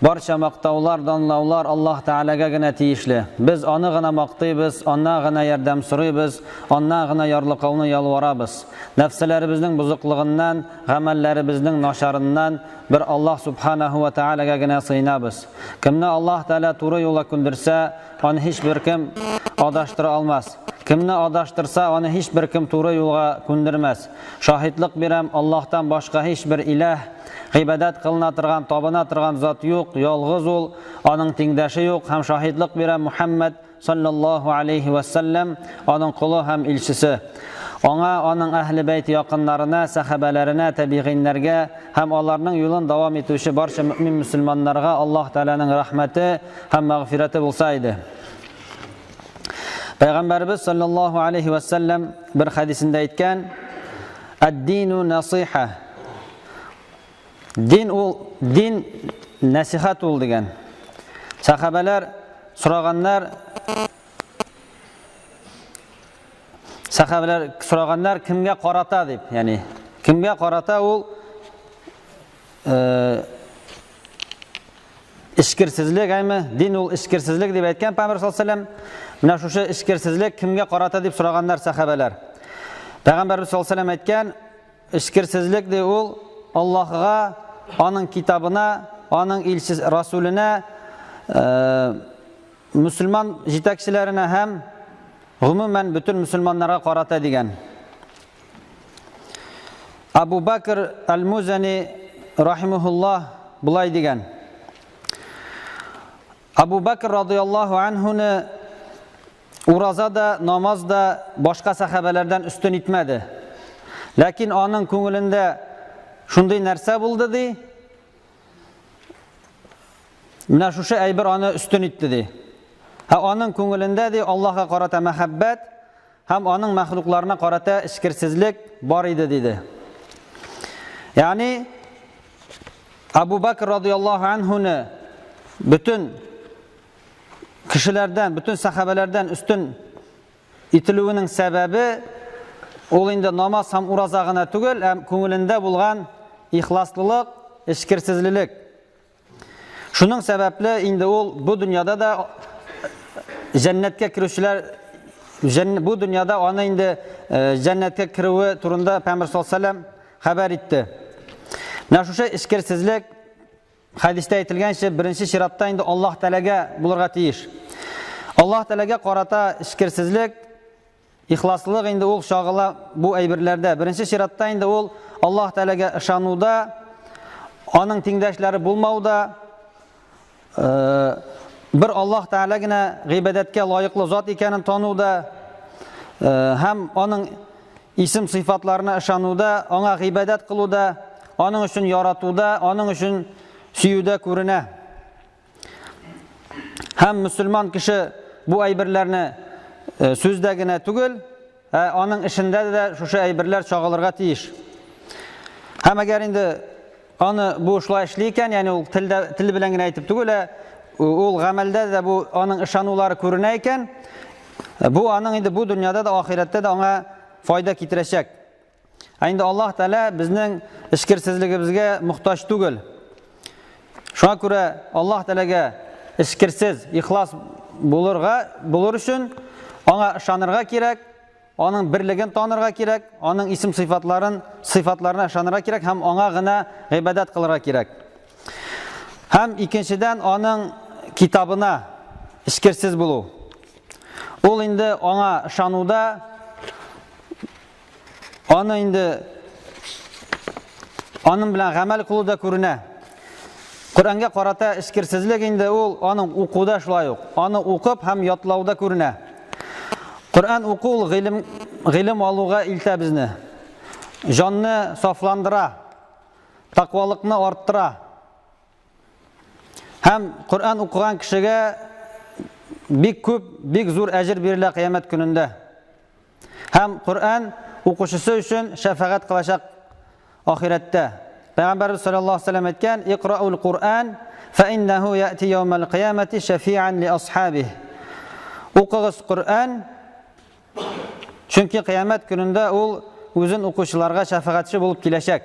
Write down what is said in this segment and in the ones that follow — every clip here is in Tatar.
Barcha maqtovlar, danlovlar Alloh taolaga gina tegishli. Biz uni gina maqtaymiz, ondan gina yordam so'raymiz, ondan gina yorliqovni yolvoramiz. Nafslarimizning buzuqligidan, amallarimizning nosharidan bir Alloh subhanahu va taolaga gina sığınamiz. Kimni Alloh taolo to'g'ri yo'lga kundirsa, uni hech bir kim adashtira olmas. Kimni adashtirsa, uni hech bir kim to'g'ri yo'lga kundirmas. Shohidlik beram, Allohdan boshqa hech bir iloh ibadat qilinadigan, tobinadigan zot yo'q, yolg'iz ol, uning tengdoshi yo'q. Ham shohidlik beram Muhammad sallallohu alayhi va sallam uning quli ham elchisi. Ona, uning ahli bayt yaqinlarına, sahabalarına, tabiinlarga ham ularning yo'lini davom etuvchi barcha mu'min musulmonlarga Alloh taolaning rahmati ham mag'firati bo'lsa edi. Payg'ambarimiz sallallohu alayhi va sallam bir hadisida aytgan: "Ad-dinu nasiha." Din nasihat ol degan. Sahabalar so'raganlar kimga qarata deb, ya'ni kimga qarata ol ishkirsizlik aymi? Din ol ishkirsizlik deb aytgan Payg'ambar sollallohu alayhi vasallam. Mana shu ishkirsizlik kimga qarata deb so'raganlar sahabalar. Payg'ambarimiz sollallohu alayhi vasallam aytgan, ishkirsizlik de ol Allohga, onun kitabına, onun elçisi Rasulüne, Müslüman yetakchilarına hem umuman bütün Müslümanlara qarata degan. Abu Bakr al-Muzani rahimahullah bulay degan. Abu Bakr radıyallahu anhuni urazada, namazda boshqa sahabalardan üstün etmedi. Lakin onun ko'nglida shunday narsa bo'ldi de. Mana shu aybir onu üstün etdi de. Ha onun ko'nglida de Allohga qarata muhabbat, ham onun mahluqlarına qarata ishkirsizlik bor edi dedi. Yani Abu Bakr radıyallahu anhuni bütün kishilardan, bütün sahabalardan üstün itiluvining sebebi ol indi namaz ham urazagına tugul, ham ko'nglida bo'lgan ixlaslılık, ishkirsizlik. Şunun sebepli indi ol bu dünyada da cennetke kirişler, bu dünyada ona indi cennetke kirivi turunda Peygamber sallallahu aleyhi ve sellem haber etti. Mana shu ishkirsizlik hadisda aytilgan birinchi shiratda indi Alloh taolaga bularga tegish. Alloh taolaga qarata ishkirsizlik, ixlaslilik indi ol shog'ila bu aybirlarda. Birinchi shiratda indi ol Alloh taolaga ishonuda, onun tengdoshlari bo'lmauda, bir Alloh taolagina g'ibodatga loyiqli zot ekanini tanuvda, ham onun ism sifatlarini ishonuda, ona g'ibodat qiluvda, onun uchun yaratuvda, onun uchun suyuda ko'rina. Ham musulmon kishi bu aybirlarni so'zdagina tugul, onun ishida da shu aybirlar chog'ilirga tegish. Ham agar endi onu bu ishlaykan, ya'ni u til bilan aytib tugul, ol amalda da bu onun ishonuvlari ko'rina ekan, bu onun endi bu dunyoda da oxiratda da ona foyda keltiracak. Endi Alloh taolo bizning ishkirsizligimizga muhtoj tugul. Shunga ko'ra Alloh taolaga ishkirsiz, ixlos bo'lar uchun ona ishonirga kerak, onun birligini tanırga kerak, onun isim sıfatlarına ishonirga kerak, ham ona gina ibadat qilirga kerak. Ham ikkinchidan onun kitabına ishkirsiz bo'lu. Ol endi ona ishonuda, onu endi onun bilan amal qiluvda ko'rina. Qur'onga qarata ishkirsizlik endi ol onun o'quvda shulay yo'q. Onu o'qib ham yodlovda ko'rina. Qur'on o'qul g'ilim oluvga ilta bizni. Jonni soflandira, taqvolikni orttira. Ham Qur'on o'qigan kishiga bek zo'r ajr beriladi qiyomat kunida. Ham Qur'on o'qishisi uchun shafaat qilacak oxiratda. Payg'ambarimiz sallallohu alayhi vasallam aytgan: "Iqra'ul Qur'an fa innahu ya'ti yawmal qiyamati shafi'an li ashabihi." O'qig'iz Qur'on, chunki qiyomat kunida u o'zin o'quvchilarga shafaatchi bo'lib kelajak.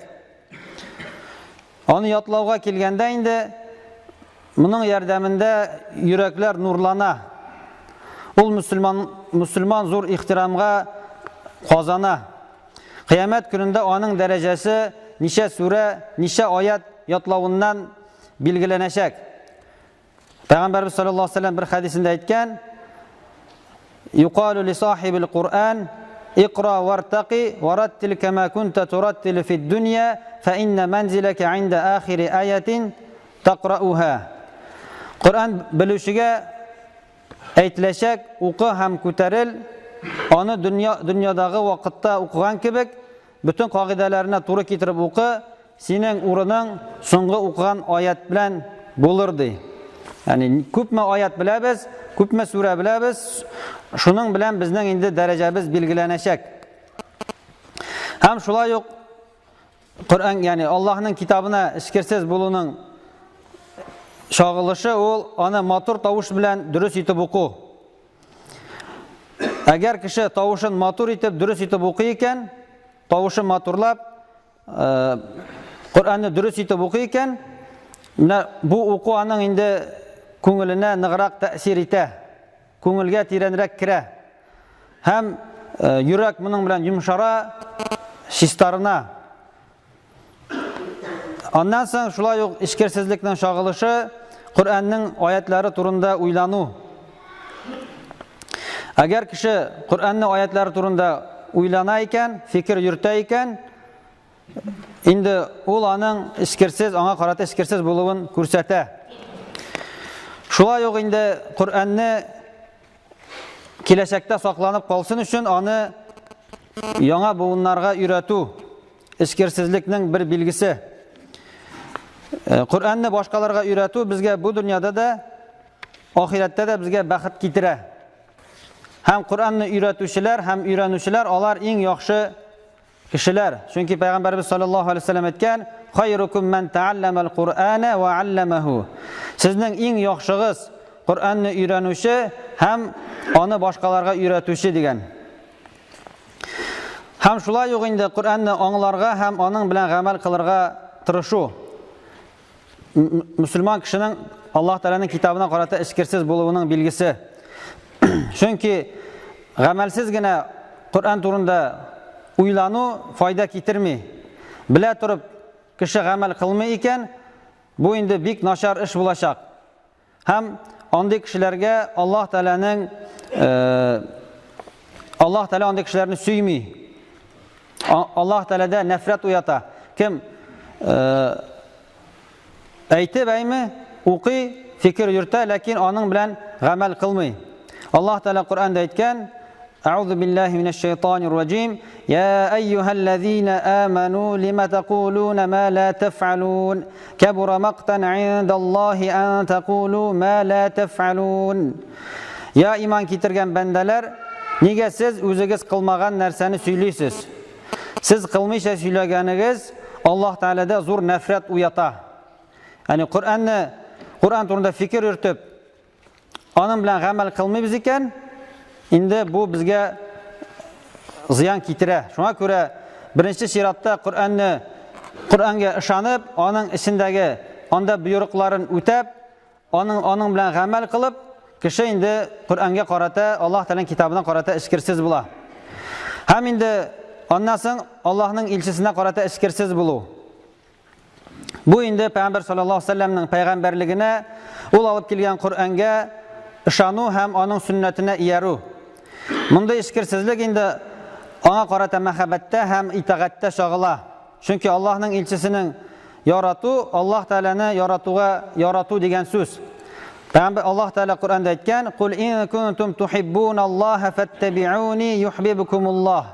Onu yodlovga kelganda endi Bunun yardımında yürekler nurlana. Ул Müslüman zor ihtiramga kazana. Kıyamet gününde onun derecesi nişe sure, nişe ayet yatlavundan bilgilenecek. Peygamberimiz sallallahu aleyhi ve sellem bir hadisinde aytgan: "Yuqalu li sahibil Kur'an iqra wartaqi warattil kema kunta turattil fid dunya fa inna manzilaka 'inda akhir ayatin taqra'uha." Kur'an bilüşige aytilacak, oku hem ko'taril, onu dünyadagi vaqtda o'qigan kibik bütün qoidalarına to'g'ri keltirib o'qi, sening o'rning so'nggi o'qigan oyat bilan bo'lirdi. Ya'ni ko'pmi oyat bilamiz, ko'pmi sura bilamiz, shuning bilan bizning endi darajamiz belgilanacak. Ham shulay yo'q Qur'on, ya'ni Allohning kitobini ishkirsiz bo'luning şağılışı ol, ana motor tavuş bilan dürüst etib o'qu. Agar kishi tavuşun motor etib dürüst etib o'qiyken, tavuşu motorlab Qur'onni dürüst etib o'qiyken, bu o'qu aning endi ko'ngiline nig'roq ta'sir etadi. Ko'ngilga teranroq kira. Ham yurak buning bilan yumshara, hislarına. Ondan so'ng shulay yo'q ishkirsizlikning shog'ilishi Qur'onning oyatlari turunda o'ylanu. Agar kishi Qur'onning oyatlari turunda o'ylana ekan, fikr yurta ekan, endi ularning ishkirsiz, anga qarata ishkirsiz bo'luvini ko'rsata. Shulay yo'q endi Qur'onni kelajakda saqlanib qolsin uchun uni yangi buvinlarga o'ratuv ishkirsizlikning bir belgisi. Qur'onni boshqalarga o'ratuv bizga bu dunyoda da, oxiratda da bizga baxt keltiradi. Ham Qur'onni o'rətuvchilar, ham o'rganuvchilar ular eng yaxshi kishilar. Chunki payg'ambarimiz sollallohu alayhi vasallam aytgan: "Xayrukum man ta'allamal Qur'ana va 'allamahu." Sizning eng yaxshig'iz Qur'onni o'rganuvchi ham uni boshqalarga o'rətuvchi degan. Ham shulay yo'q endi Qur'onni anglarga ham uning bilan amal qilirga tirishuv. Müslüman kişinin Allah Teala'nın kitabına qarata ishkirsiz bo'luvining belgisi. Chunki g'amalsizgina Qur'on turunda o'ylanu foyda keltirmay, bila turib kishi g'amal qilmay ekan, bu endi bek nashar ish bo'lacak. Ham onday kishilarga Allah Teala onday kishilarni suymay. Allah Teala'da nafrat uyata. Kim aytib aymi, o'qi, fikr yurta, lakin onun bilan amal qilmay. Allah Teala Qur'onda aytgan: "A'udhu billahi mineşşeytanirracim. Ya eyyuhellezina amanu lima taquluna ma la tef'alun. Kabura maqtan 'indallahi an taqulu ma la tef'alun." Ya iman keltirgan bandalar, nega siz o'zingiz qilmagan narsani söyleysiz? Siz qilmaycha söylaganingiz Allah Teala'da zo'r nafrat uyata. Yani Qur'on turunda fikir yurtib, onun bilan amal qilmaymiz ekan, endi bu bizga ziyon keltiradi. Shunga ko'ra birinchi siratda Qur'onga ishonib, onun ichindagi onda buyruqlarini o'tab, onun bilan amal qilib, kishi endi Qur'onga qarata, Alloh taolaning kitobiga qarata ishkirsiz bo'la. Ham endi ondan so'ng Allohning elchisine qarata ishkirsiz bo'luv. Bu endi Peygamber sallallahu aleyhi ve sellem'nin peygamberligine, ul alıp kelgan Qur'onga ishonu ham onun sünnetine iyaru. Bunda ishkirsizlik endi ona qarata muhabbatda ham itoatda shog'ila. Chunki Allohning elchisinin yaratu, Allah Teala'ni yaratu degan so'z. Peygamber Allah Teala Qur'onda aytgan: "Qul in kuntum tuhibbunalloha fattabi'uni yuhibbukumulloh."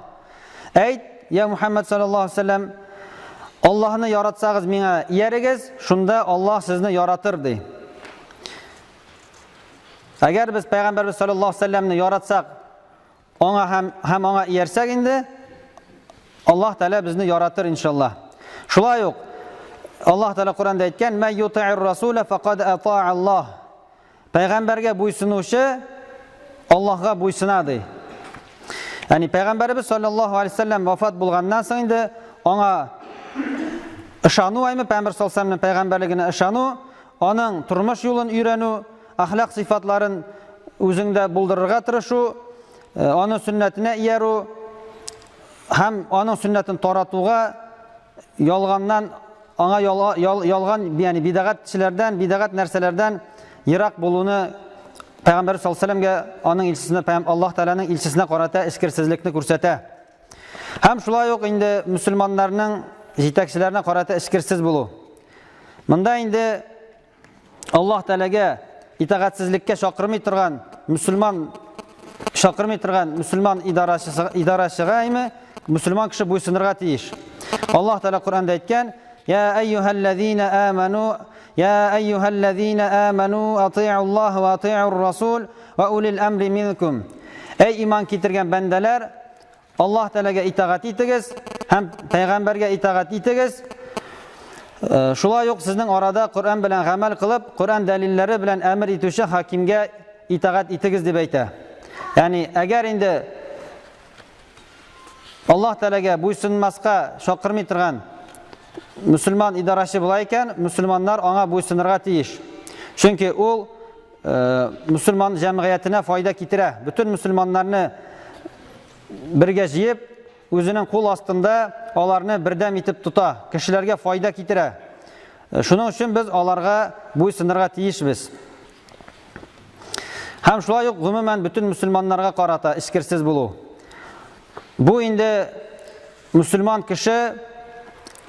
Ayt, ya Muhammad sallallahu aleyhi ve sellem, Allah'ını yaratsanız menga yerigiz, shunda Allah sizni yaratir dey. Agar biz Peygamberimiz sallallahu aleyhi ve sellemni yaratsak, ona ham ona yersak endi Allah Teala bizni yaratir inşallah. Shulay yo'q. Allah Teala Qur'onda aytgan: "Men yuti'ir rasula faqad ata'a Allah." Peygamberge buysunuvchi Allah'a buysunadi. Yani Peygamberimiz sallallahu aleyhi ve sellem vafat bo'lgandan so'ng endi ona ishonu aymi Peygamber sallallahu aleyhi ve sellem'nin peygamberligine ishonu, aның turmuş yolun öğrenu, ahlak sıfatların özüngde buldururga tırıшу, onun sünnetine iyeru, hem onun sünnetini taratuğa, yalgandan, ana yalgan yani bidagat kişilerden, bidagat nerselerden yirak bulunu Peygamber sallallahu aleyhi ve sellem'e onun ilçisine, Allah Teala'nın ilçisine karata iskirsizlikni kursata. Hem şulay yok indi Müslümanlarının yetekçilerine karata iskirsiz bulu. Mında indi Allah Teala'ga itaatsizlikке şakırmay turgan Müslüman idarachisiga imi Müslüman kishi bo'ysunirga tegish. Allah Teala Qur'onda aytgan: "Ya eyyuhallazina amanu ati'ullaha va ati'ur rasul va ulil amri minkum." Ey iman keltirgan bandalar, Allah Teala'ga itoat etingiz, ham payg'ambarga itoat etingiz. Şulay yok sizning orada Qur'on bilan amal qilib, Qur'on dalillari bilan amr etuvchi hakimga itoat etingiz deb aytadi. Ya'ni agar endi Allah Teala'ga bo'ysunmasqa chaqirmay turgan musulmon idorachi bo'lar ekan, musulmonlar ona bo'ysunirga tegish. Chunki u musulmon jamiyatiga foyda keltiradi. Butun musulmonlarni birga yig'ib, o'zining qo'l ostida ularni birdam etib tuta, kishilarga foyda keltiradi. Shuning uchun biz ularga bo'ysunirga tegishmiz. Ham shulay umuman butun musulmonlarga qarata iskirsiz bo'lu. Bu endi musulmon kishi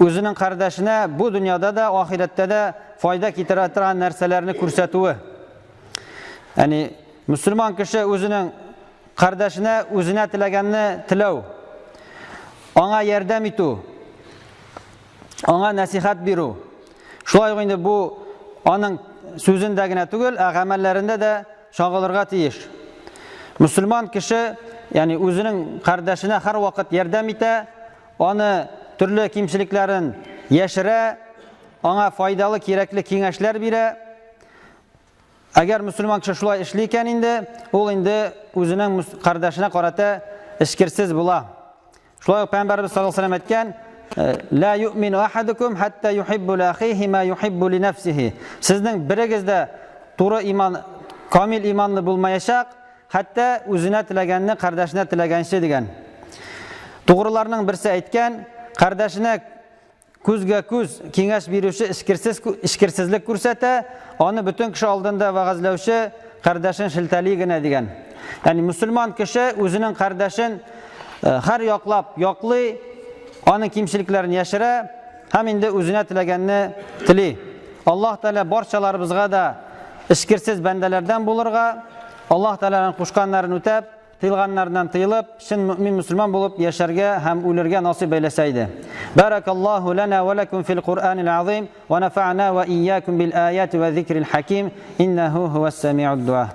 o'zining qardashina bu dunyoda da, oxiratda da foyda keltiradigan narsalarni ko'rsatuvi. Ya'ni musulmon kishi o'zining qardashina o'zina tilaganini tilov, ona yordam etu, ona nasihat beru. Shulay endi bu onun so'zindagina tugul, amallarida da shog'ilirga tegish. Musulmon kishi ya'ni o'zining qardashina har vaqt yordam eta, uni turli kimchiliklarini yashira, ona foydali kerakli kengashlar bera. Agar musulmon kishi shulay ishlaykan endi, u endi o'zining qardashina qarata iskirsiz bo'lar. Shulay Payg'ambarimiz sollallohu alayhi vasallam aytgan: "La yu'minu ahadukum hatta yuhibbu li akhihi ma yuhibbu li nafsihi." Sizning birigizda to'g'ri iymon, komil iymonli bo'lmayashaq, hatta o'zina tilaganini qardashina tilagancha degan. To'g'rilarning birisi aytgan, qardashina ko'zga ko'z kengash beruvchi iskirsizlik ko'rsata, uni butun kishi oldinda va'zlovchi qardashin shiltaligina degan. Ya'ni musulmon kishi o'zining qardashin har yoqlab yoqli, uni kimchiliklarini yashira, ham endi o'zina tilaganini tili. Alloh taolo barchalarimizga da iskirsiz bandalardan bo'lirga, Alloh taolaning qo'shganlarini o'tab, tiyilganlardan tiyilib, shin mu'min musulmon bo'lib yasharga ham o'lirga nasib aylasaydi. Barakallohu lana va lakum fil Qur'anil azim va nafa'na va iyyakum bil ayati va zikril hakim innahu huwas sami'ud du'a.